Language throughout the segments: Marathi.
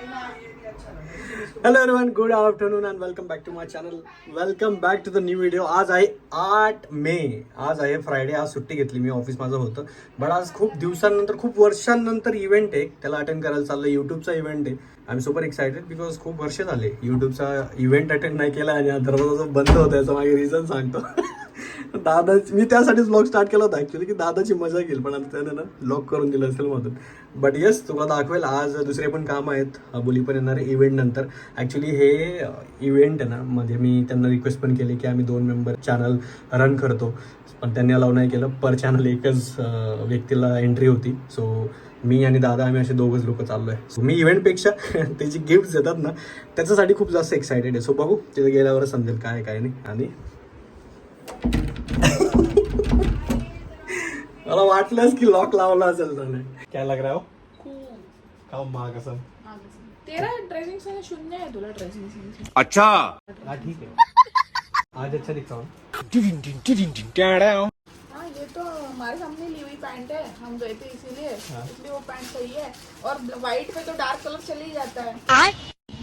Hello everyone, good afternoon and welcome back to my channel. Welcome back to the new video. आज आहे 8 मे. आज आहे फ्रायडे. आज सुट्टी घेतली मी, ऑफिस माझं होतं. बट आज खूप दिवसांनंतर, खूप वर्षांनंतर इव्हेंट आहे, त्याला अटेंड करायला चाललं. यूट्यूबचा इव्हेंट आहे. I am super excited because खूप वर्ष झाले यूट्यूबचा इव्हेंट अटेंड नाही केला आणि दरवाजा बंद होता. याचं मागे रिझन सांगतो. दादा, मी त्यासाठीच ब्लॉग स्टार्ट केला होता ॲक्च्युली, की दादाची मजा घेईल, पण आता त्याने ना लॉक करून दिलं असेल मधून. बट येस, तुला दाखवेल. आज दुसरे पण काम आहेत, बोली पण येणार आहे इव्हेंट नंतर. ॲक्च्युली हे इव्हेंट आहे ना, मध्ये मी त्यांना रिक्वेस्ट पण केली की आम्ही 2 मेंबर चॅनल रन करतो, पण त्यांनी अलाव नाही केलं. पर चॅनल एकच व्यक्तीला एंट्री होती. सो मी आणि दादा आम्ही असे दोघंच लोक चाललो आहे. सो मी इव्हेंटपेक्षा ते जे गिफ्ट्स देतात ना, त्याच्यासाठी खूप जास्त एक्सायटेड आहे. सो बघू, तिथे गेल्यावर समजेल काय काय नाही. आणि मला वाटलंच की लॉक लावला असेल त्याने. काय लग रहा हो? का महाग असं? तेरा ड्रेसिंग सेंस शून्य है, तुला ड्रेसिंग सेंस. अच्छा हाँ ठीक है, आज अच्छा दिखता हूँ. हाँ, ये तो हमारे सामने ली हुई पैंट है, हम गए थे इसीलिए. इसलिए वो पैंट सही है. और व्हाइट पे तो डार्क कलर चल ही जाता है.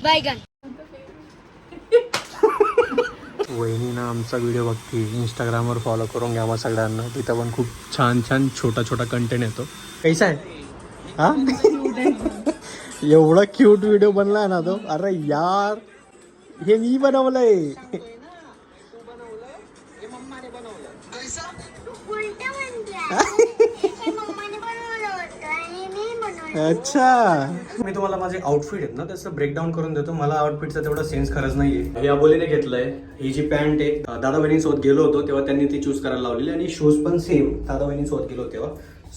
बैगन. वहिनी ना आमचा व्हिडिओ बघते, इंस्टाग्रामवर फॉलो करून घ्या मग सगळ्यांना. तिथं पण खूप छान छान छोटा छोटा कंटेंट येतो. कैसा आहे हा? एवढा क्यूट व्हिडिओ बनलाय ना तो. अरे यार, हे मी बनवलंय. अच्छा, मी तुम्हाला माझे आउटफिट आहेत ना त्याचं ब्रेकडाऊन करून देतो. मला आउटफिटचा तेवढा सेन्स खरंच नाहीये. हे अबोलीने घेतलंय. ही जी पॅन्ट आहे, दादा बहिणीसोबत गेलो होतो तेव्हा त्यांनी ती चूज करायला लावलेली, आणि शूज पण सेम दादा बहिणीसोबत गेलो तेव्हा.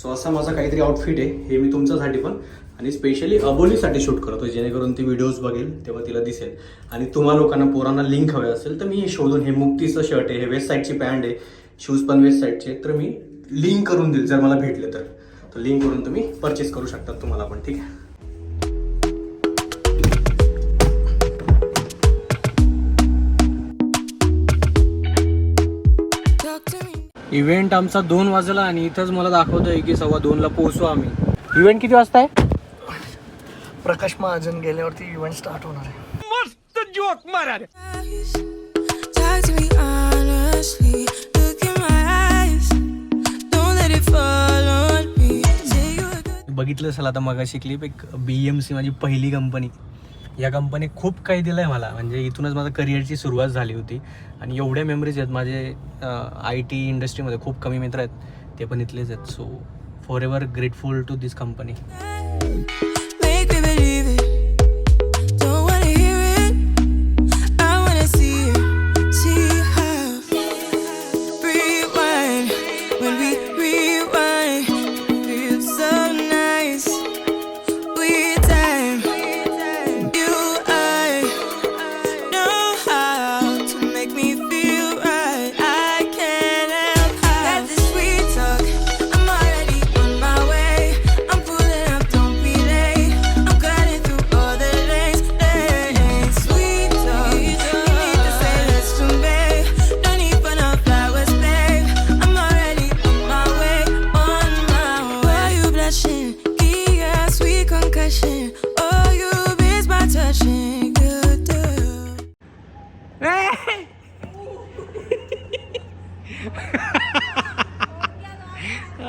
सो असा माझा काहीतरी आउटफिट आहे. हे मी तुमच्यासाठी पण आणि स्पेशली अबोलीसाठी शूट करतो, जेणेकरून ती व्हिडिओज बघेल तेव्हा तिला दिसेल. आणि तुम्हा लोकांना, पोरांना लिंक हवे असेल तर मी हे शोधून, हे मुक्तीचं शर्ट आहे, हे वेस्ट साईडची पॅन्ट आहे, शूज पण वेस्ट साईडचे, तर मी लिंक करून देईल जर मला भेटले तर. लिंक करून तुम्ही परचेस करू शकता तुम्हाला पण. ठीक आहे. इव्हेंट आमचा 2 वाजला आणि इथंच मला दाखवतोय की 2:15ला पोहोचू आम्ही. इव्हेंट किती वाजता आहे? प्रकाश महाजन गेल्यावरती इव्हेंट स्टार्ट होणार आहे. मस्त जोक मारा रे. बघितलं असेल आता मगाशी क्लिप, एक BMC माझी पहिली कंपनी. या कंपनी खूप काही दिलं आहे मला, म्हणजे इथूनच माझं करिअरची सुरुवात झाली होती. आणि एवढ्या मेमरीज आहेत माझे. IT इंडस्ट्रीमध्ये खूप कमी मित्र आहेत, ते पण इथलेच आहेत. So for ever grateful to this company.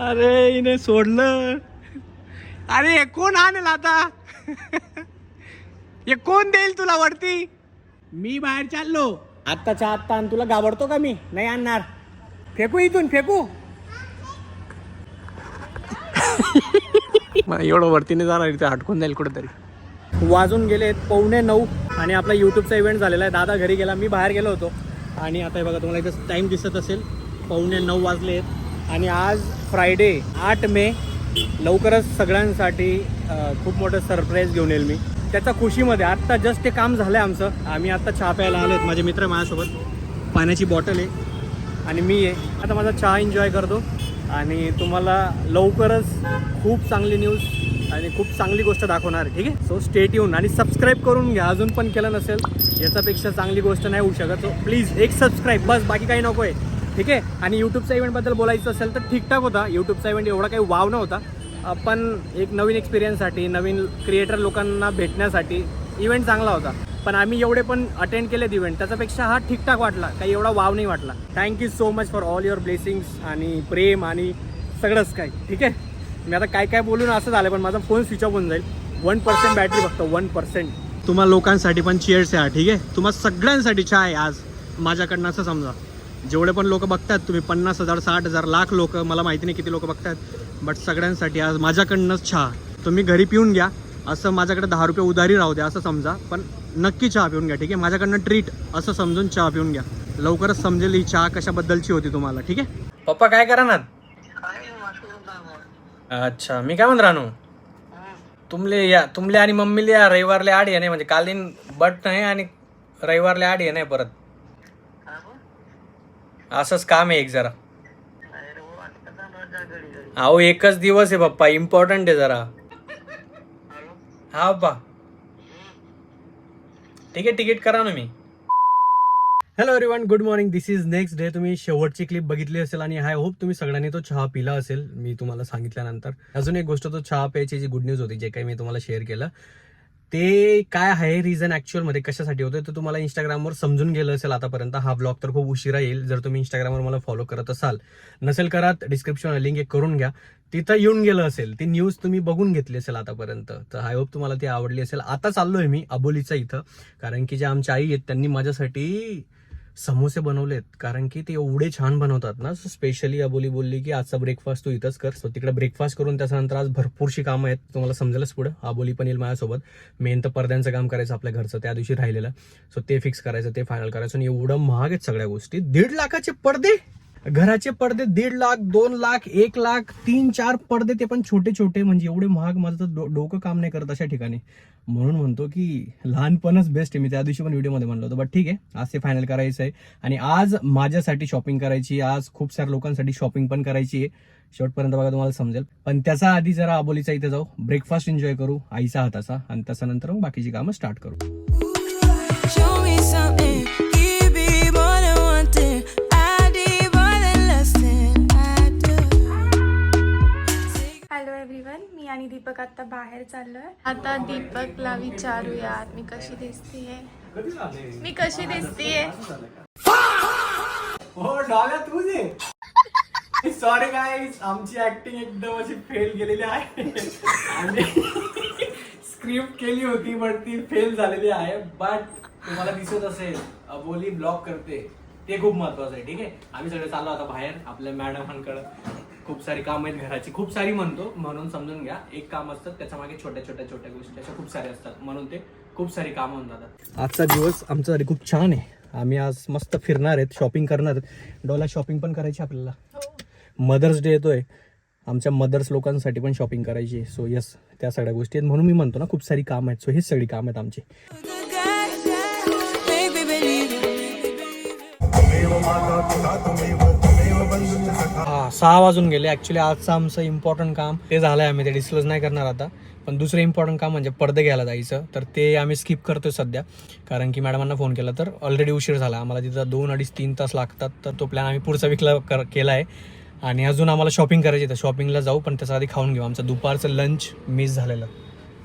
अरे इने सोडलं. अरे कोण आणेल आता? हे कोण देईल तुला वरती? मी बाहेर चाललो आत्ताच्या आत्ता. आणि तुला घाबरतो का मी? नाही आणणार. फेकू इथून, फेकू. एवढं वरतीने जाणार, इथे हटकून जाईल कुठेतरी. वाजून गेले 8:45 आणि आपला यूट्यूबचा इव्हेंट झालेला आहे. दादा घरी गेला, मी बाहेर गेलो होतो. आणि आता हे बघा, तुम्हाला इथं टाईम दिसत असेल, 8:45 वाजले आहेत. आणि आज फ्रायडे 8 मे. लवकरच सगळ्यांसाठी खूप मोठं सरप्राईज घेऊन येईल मी. त्याच्या खुशीमध्ये आत्ता जस्ट ते काम झालं आहे आमचं. आम्ही आत्ता चहा प्यायला आलो आहेत. माझे मित्र माझ्यासोबत, पाण्याची बॉटल आहे आणि मी आहे. आता माझा चहा एन्जॉय करतो आणि तुम्हाला लवकरच खूप चांगली न्यूज आणि खूप चांगली गोष्ट दाखवणार आहे. ठीक आहे. सो स्टे ट्यून आणि सबस्क्राईब करून घ्या. अजून पण केलं नसेल, याच्यापेक्षा चांगली गोष्ट नाही होऊ शकत. सो प्लीज एक सबस्क्राईब, बस, बाकी काही नको आहे. ठीक आहे. आणि यूट्यूबचा इव्हेंटबद्दल बोलायचं असेल तर ठीकठाक होता. यूट्यूबचा इव्हेंट एवढा काही वाव नव्हता, आपण एक नवीन एक्सपिरियन्ससाठी, नवीन क्रिएटर लोकांना भेटण्यासाठी इव्हेंट चांगला होता. पण आम्ही एवढे पण अटेंड केलेत इव्हेंट, त्याच्यापेक्षा हा ठीकठाक वाटला, काही एवढा वाव नाही वाटला. Thank you so much for all your blessings आणि प्रेम आणि सगळंच काय. ठीक आहे, मी आता काय काय बोलून असं झालं, पण माझा फोन स्विच ऑफ होऊन जाईल. 1% बॅटरी फक्त, 1%. तुम्हा लोकांसाठी पण चीअर्स आहे. ठीक आहे, तुम्हा सगळ्यांसाठी चहा आहे आज माझ्याकडनं, असं समजा. जेवढे पण लोक बघतात, तुम्ही 50,000, 60,000, लाख लोक, मला माहिती नाही किती लोक बघतात, बट सगळ्यांसाठी आज माझ्याकडनंच चहा. तुम्ही घरी पिऊन घ्या, असं माझ्याकडे 10 रुपये उधारी राहू द्या असं समजा, पण नक्की चहा पिऊन घ्या. ठीक आहे, माझ्याकडनं ट्रीट असं समजून चहा पिऊन घ्या. लवकरच समजेल ही चहा कशाबद्दलची होती तुम्हाला. ठीक आहे पप्पा, काय करा ना. अच्छा, मी काय म्हणत राहनो, तुमले आणि मम्मीले या रविवारले आड ये नाही, म्हणजे काल दिन बट नाही आणि रविवारले आड ये नाही परत. असंच काम आहे एक जरा. अहो एकच दिवस आहे पप्पा, इम्पॉर्टंट आहे जरा. हा पप्पा, ठीक आहे, तिकीट करा ना मी. Hello everyone, good morning. This is next day. तुम्ही शेवटची क्लिप बघितली असेल आणि आय होप तुम्ही सगळ्यांनी तो चहा पिला असेल मी तुम्हाला सांगितल्यानंतर. अजून एक गोष्ट, तो चहा प्यायची जी गुड न्यूज होती, जे काही मी तुम्हाला शेअर केलं, ते काय आहे रिझन ॲक्च्युअलमध्ये कशासाठी होतं तर तुम्हाला इंस्टाग्रामवर समजून गेलं असेल आतापर्यंत. हा ब्लॉग तर खूप उशिरा येईल. जर तुम्ही इंस्टाग्रामवर मला फॉलो करत असाल, नसेल करत, डिस्क्रिप्शन लिंक एक करून घ्या, तिथं येऊन गेलं असेल. ती न्यूज तुम्ही बघून घेतली असेल आतापर्यंत. तर आय होप तुम्हाला ती आवडली असेल. आता चाललोय मी अबोलीचा इथं, कारण की जे आमच्या आई आहेत त्यांनी माझ्यासाठी समोसे बनवलेत, कारण की ते एवढे छान बनवतात ना. स्पेशली अबोली बोलली की आजचा ब्रेकफास्ट तू इथंच कर. सो तिकडे ब्रेकफास्ट करून त्याच्यानंतर आज भरपूरशी कामं आहेत, तुम्हाला समजेलच पुढं. अबोली पण येईल माझ्यासोबत. मेन तर पडद्यांचं काम करायचं आपल्या घरचं, त्या दिवशी राहिलेलं. सो ते फिक्स करायचं, ते फायनल करायचं. आणि एवढं महाग आहेत सगळ्या गोष्टी. 1.5 लाखाचे पडदे, घराचे पडदे 1.5 लाख, 2 लाख, 1 लाख, 3-4 पडदे, ते पण छोटे छोटे. म्हणजे एवढे महाग, माझं तर डोकं काम नाही करत अशा ठिकाणी. म्हणून म्हणतो की लहानपणच बेस्ट आहे. मी त्या दिवशी पण व्हिडिओमध्ये म्हणलो होतो. बट ठीक आहे, आज ते फायनल करायचं आहे. आणि आज माझ्यासाठी शॉपिंग करायची, आज खूप साऱ्या लोकांसाठी शॉपिंग पण करायची आहे. शेवटपर्यंत बघा, तुम्हाला समजेल. पण त्याचा आधी जरा अबोलीचा इथे जाऊ, ब्रेकफास्ट एन्जॉय करू आईचा हाताचा, आणि त्याच्यानंतर मग बाकीची कामं स्टार्ट करू. मी आणि दीपक आता बाहेर चाललोय. आता दीपकला विचारूयात मी कशी दिसतीये. हो डॉल्या, तुझे सॉरी गाईज, आमची ऍक्टिंग एकदम अशी फेल गेलेली आहे. आणि स्क्रिप्ट केली होती बट ती फेल झालेली आहे. बट तुम्हाला दिसत असेल अबोली ब्लॉग करते, ते खूप महत्वाचं आहे. ठीक आहे, आम्ही सगळे चाललो आता बाहेर आपल्या मॅडमांकडे. खूप सारी कामं आहेत घराची, खूप सारी म्हणतो म्हणून समजून घ्या. एक काम असतं, त्याच्या मागे छोट्या छोट्या गोष्टी अशा खूप साऱ्या असतात, म्हणून ते खूप सारी कामं होऊन जातात. आजचा दिवस आमच्यासाठी खूप छान आहे. आम्ही आज मस्त फिरणार आहेत, शॉपिंग करणार आहेत. डॉला शॉपिंग पण करायची आपल्याला. मदर्स डे येतोय, आमच्या मदर्स लोकांसाठी पण शॉपिंग करायची आहे. सो यस, त्या सगळ्या गोष्टी आहेत. म्हणून मी म्हणतो ना, खूप सारी कामं आहेत. सो हीच सगळी कामं आहेत आमची. हा 6 वाजून गेले. ऍक्च्युली आजचं आमचं इम्पॉर्टंट काम ते झालंय, आम्ही ते डिस्क्लोज नाही करणार आता. पण दुसरं इम्पॉर्टंट काम म्हणजे पडदे घ्यायला जायचं, तर ते आम्ही स्किप करतोय सध्या, कारण की मॅडमांना फोन केला तर ऑलरेडी उशीर झाला. आम्हाला तिथं 2, 2.5, 3 तास लागतात. तर तो प्लॅन आम्ही पुढच्या वीकला केला आहे. आणि अजून आम्हाला शॉपिंग करायची, तर शॉपिंगला जाऊ, पण त्याच्या आधी खाऊन घेऊ. आमचं दुपारचं लंच मिस झालेलं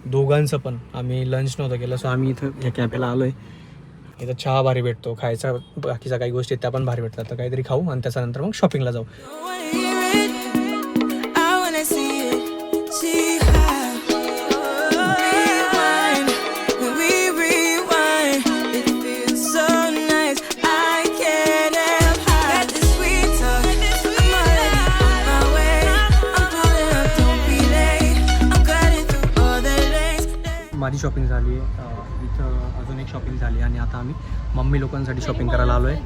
दोघांचं पण, आम्ही लंच नव्हतं केलं. सो आम्ही इथं या कॅफेला आलो आहे. इथं चहा भारी भेटतो, खायचा बाकीच्या काही गोष्टी त्या पण भारी भेटतात. तर काहीतरी खाऊ आणि त्याच्यानंतर मग शॉपिंगला जाऊ. माझी शॉपिंग झाली आहे, इथं अजून एक शॉपिंग झाली आणि आता आम्ही मम्मी लोकांसाठी शॉपिंग करायला आलो आहे.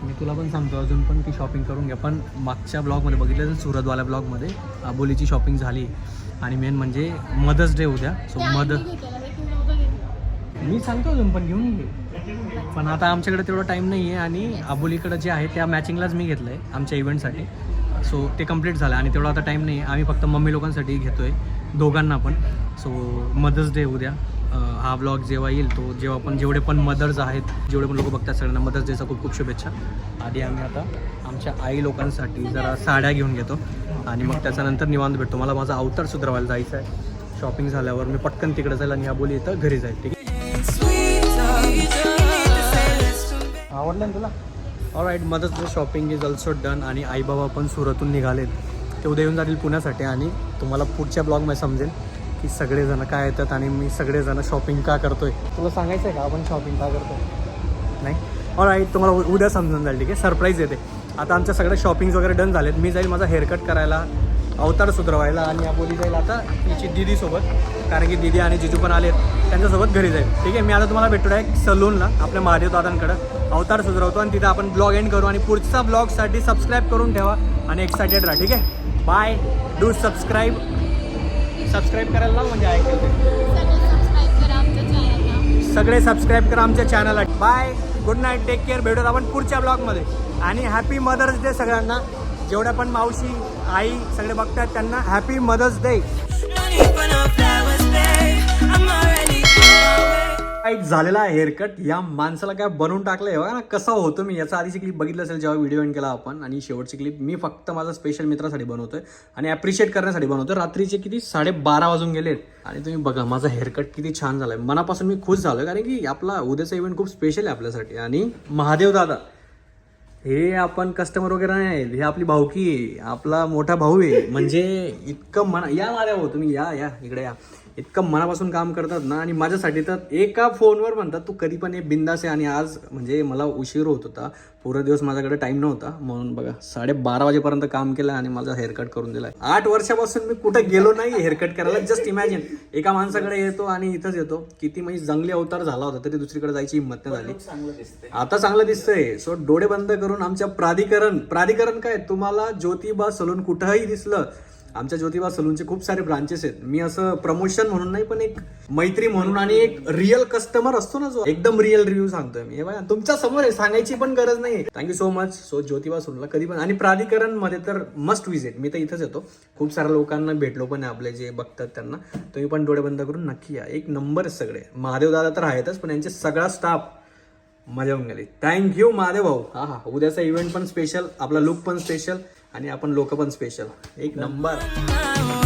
मी तुला पण सांगतो अजून पण की शॉपिंग करून घ्या. पण मागच्या ब्लॉगमध्ये बघितलं तर सुरतवाल्या ब्लॉगमध्ये अबोलीची शॉपिंग झाली. आणि मेन म्हणजे मदर्स डे उद्या. सो मी सांगतो अजून पण घेऊन घे, पण आता आमच्याकडे तेवढा टाईम नाही आहे. आणि अबोलीकडे जे आहे त्या मॅचिंगलाच मी घेतलं आहे आमच्या इव्हेंटसाठी. सो ते कंप्लीट झालं आणि तेवढा आता टाईम नाही आहे. आम्ही फक्त मम्मी लोकांसाठी घेतो आहे, दोघांना पण. सो मदर्स डे उद्या. हा ब्लॉग जेव्हा येईल तो जेव्हा पण जेवढे पण मदर्स आहेत, जेवढे पण लोक बघतात, सगळ्यांना मदर्स डेचा खूप खूप शुभेच्छा. आधी आम्ही आता आमच्या आई लोकांसाठी जरा साड्या घेऊन घेतो. आणि मग त्याच्यानंतर निवांत भेटतो. मला माझा अवतार सुधारवायला जायचं आहे. शॉपिंग झाल्यावर मी पटकन तिकडे जाईल आणि बोली इथं घरी जाईल. ठीक आहे, आवडलं ना तुला? ऑलराईट, मदतचं शॉपिंग इज ऑल्सो डन आणि आई बाबा पण सुरतून निघालेत. ते उद्या येऊन जातील पुण्यासाठी आणि तुम्हाला पुढच्या ब्लॉगमध्ये समजेल की सगळेजण काय येतात आणि मी सगळेजण शॉपिंग का करतोय. तुला सांगायचं आहे का आपण शॉपिंग का करतोय? नाही, ऑलराईट, तुम्हाला उद्या समजून जाईल. ठीक आहे, सरप्राईज येते. आता आमच्या सगळ्या शॉपिंग वगैरे डन झालेत. मी जाईल माझा हेअरकट करायला, अवतार सुधरवायला आणि या बोली जाईल आता तिची दीदीसोबत, कारण की दीदी आणि जिजू पण आलेत, त्यांच्यासोबत घरी जाईल. ठीक आहे, मी आता तुम्हाला भेटतो आहे सलूनला आपल्या महादेव दादांकडं. अवतार सुधरवतो आणि तिथं आपण ब्लॉग एंड करू आणि पुढच्या ब्लॉगसाठी सबस्क्राईब करून ठेवा आणि एक्सायटेड राहा. ठीक आहे, बाय. डू सबस्क्राईब करायला ना, म्हणजे ऐकेल सगळे सबस्क्राईब करा आमच्या चॅनलला. Bye, good night, take care. भेटूत आपण पुढच्या ब्लॉगमध्ये आणि हॅपी मदर्स डे सगळ्यांना. जेवढ्या पण मावशी आई सगळे बघतात त्यांना हॅपी मदर्स डे. झालेला आहे हेअरकट. या माणसाला काय बनवून टाकलंय बघा ना कसा होतो मी. याचा आधीची क्लिप बघितलं असेल जेव्हा व्हिडिओ एंड केला आपण, आणि शेवटची क्लिप मी फक्त माझा स्पेशल मित्रासाठी बनवतोय आणि ॲप्रिशिएट करण्यासाठी बनवतोय. रात्रीचे किती 12:30 वाजून गेलेत आणि तुम्ही बघा माझा हेअरकट किती छान झालाय. मनापासून मी खुश झालोय, कारण की आपला उद्याचा इव्हेंट खूप स्पेशल आहे आपल्यासाठी. आणि महादेव दादा हे आपण कस्टमर वगैरे नाही आहेत, हे आपली भाऊकी आहे, आपला मोठा भाऊ आहे. म्हणजे इतकं मना या माझ्या भाऊ, तुम्ही या इकडे या. इतकं मनापासून काम करतात ना, आणि माझ्यासाठी तर एका फोनवर म्हणतात तू कधी पण बिंदास आहे. आणि आज म्हणजे मला उशीर होत होता, पूर्ण दिवस माझ्याकडे टाइम नव्हता, म्हणून बघा 12:30 वाजेपर्यंत काम केलं आणि माझा हेअरकट करून दिलाय. 8 वर्षापासून मी कुठे गेलो नाही हेअरकट करायला. जस्ट इमॅजिन, एका माणसाकडे येतो आणि इथंच येतो. किती म्हणजे जंगली अवतार झाला होता तरी दुसरीकडे जायची हिंमत नाही झाली. आता चांगलं दिसतंय. सो डोळे बंद करून आमच्या प्राधिकरण काय, तुम्हाला ज्योतिबा सलून कुठंही दिसलं, आमच्या ज्योतिबा सलूनचे खूप सारे ब्रांचेस आहेत. मी असं प्रमोशन म्हणून नाही, पण एक मैत्री म्हणून आणि एक रिअल कस्टमर असतो ना, जो एकदम रिअल रिव्ह्यू सांगतोय मी. हे बघा तुमच्या समोर आहे, सांगायची पण गरज नाही. Thank you so much. So Jyotiba सलूनला कधी पण, आणि प्राधिकरण मध्ये तर मस्ट विजिट. मी तर इथंच येतो, खूप साऱ्या लोकांना भेटलो पण आहे आपले जे बघतात त्यांना. तुम्ही पण डोळे बंद करून नक्की या. एक नंबर सगळे. महादेव दादा तर आहेतच, पण यांचे सगळा स्टाफ मजा होऊन गेली. थँक्यू महादेव भाऊ. हा, उद्याचा इव्हेंट पण स्पेशल, आपला लुक पण स्पेशल आणि आपण लोक पण स्पेशल. एक नंबर.